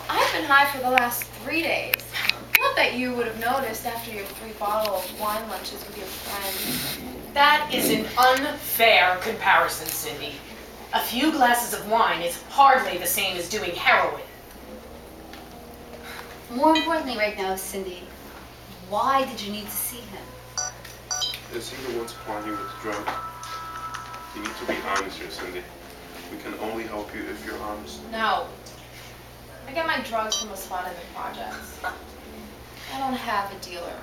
I've been high for the last 3 days. Not that you would have noticed after your free bottle of wine lunches with your friends. That is an unfair comparison, Cindy. A few glasses of wine is hardly the same as doing heroin. More importantly right now, Cindy, why did you need to see him? Is he the one supplying you with the drug? You need to be honest here, Cindy. We can only help you if you're honest. No. I get my drugs from a spot in the projects. I don't have a dealer.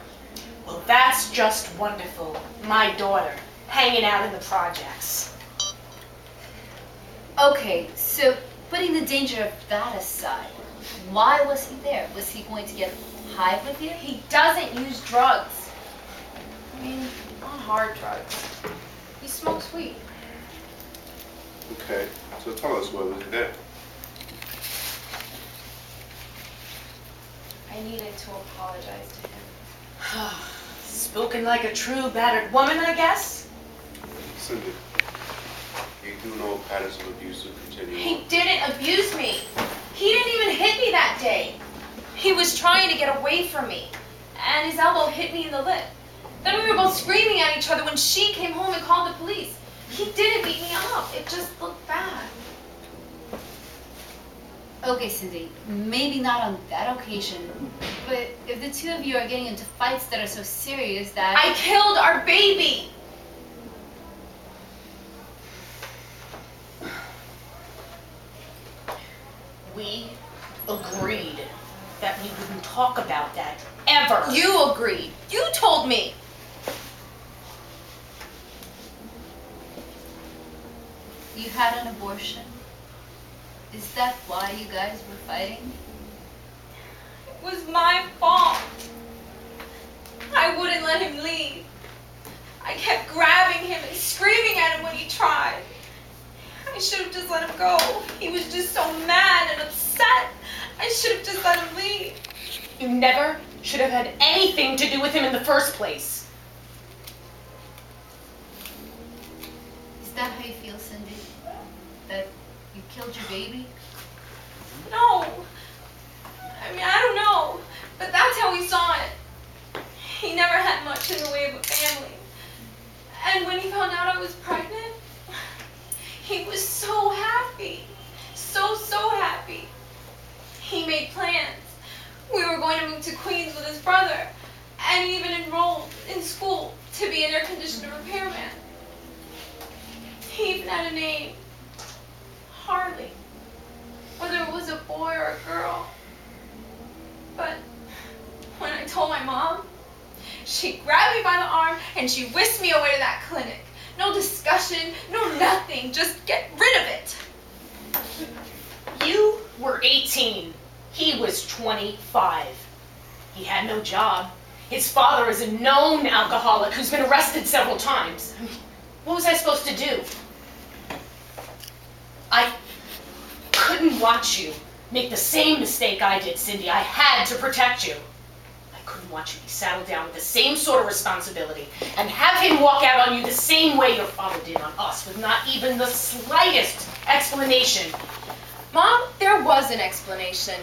Well, that's just wonderful. My daughter, hanging out in the projects. Okay, so putting the danger of that aside, why was he there? Was he going to get high with you? He doesn't use drugs. I mean, not hard drugs. He smokes weed. Okay, so tell us, why was he there? I needed to apologize to him. Spoken like a true battered woman, I guess? Cindy, you do know patterns of abuse will continue He on. didn't abuse me. He didn't even hit me that day. He was trying to get away from me, and his elbow hit me in the lip. Then we were both screaming at each other when she came home and called the police. He didn't beat me up. It just looked bad. Okay, Cindy, maybe not on that occasion, but if the two of you are getting into fights that are so serious that... I killed our baby. We agreed that we wouldn't talk about that ever. You agreed. You told me. You had an abortion? Is that why you guys were fighting? It was my fault. I wouldn't let him leave. I kept grabbing him and screaming at him when he tried. I should have just let him go. He was just so mad and upset. I should have just let him leave. You never should have had anything to do with him in the first place. Is that how you feel, Cindy? That you killed your baby? No. I mean, I don't know. But that's how he saw it. He never had much in the way of a family. And when he found out I was pregnant, he was so happy. So happy. He made plans. We were going to move to Queens with his brother. And he even enrolled in school to be an air conditioner repairman. He even had a name. Harley. Whether it was a boy or a girl. But when I told my mom, she grabbed me by the arm and she whisked me away to that clinic. No discussion, no nothing, just get rid of it. You were 18. He was 25. He had no job. His father is a known alcoholic who's been arrested several times. I mean, what was I supposed to do? I couldn't watch you make the same mistake I did, Cindy. I had to protect you. I couldn't watch you be saddled down with the same sort of responsibility and have him walk out on you the same way your father did on us with not even the slightest explanation. Mom, there was an explanation.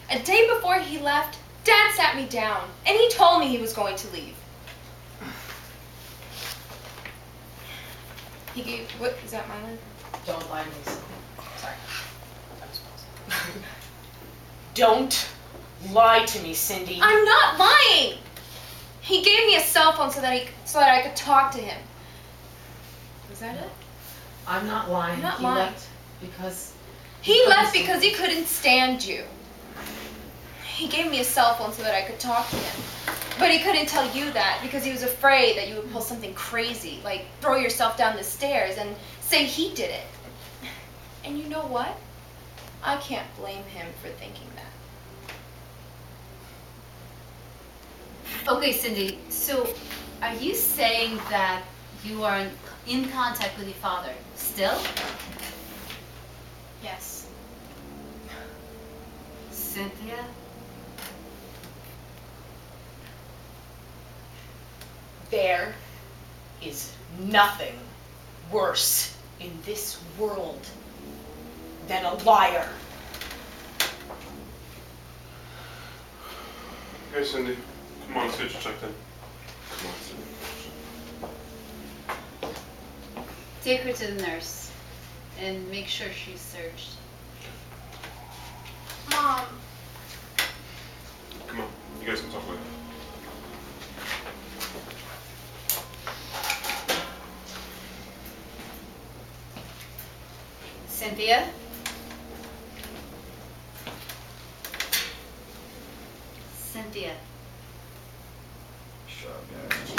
A day before he left, Dad sat me down and he told me he was going to leave. He gave, what, is that my line? Don't lie to me, Cindy. Sorry. That was false. Don't lie to me, Cindy. I'm not lying. He gave me a cell phone so that I could talk to him. Was that it? I'm not lying. I'm not He lying. left because... He left because he couldn't stand you. He gave me a cell phone so that I could talk to him. But he couldn't tell you that because he was afraid that you would pull something crazy, like throw yourself down the stairs and say he did it. And you know what? I can't blame him for thinking that. Okay, Cindy, so are you saying that you are in contact with your father still? Yes. Cynthia? There is nothing worse in this world than a liar. Hey, Cindy. Come on, let's get you checked in. Come on, Cindy. Take her to the nurse and make sure she's searched. Mom, Come on, you guys can talk later. Cynthia? Cynthia. Shut up, guys.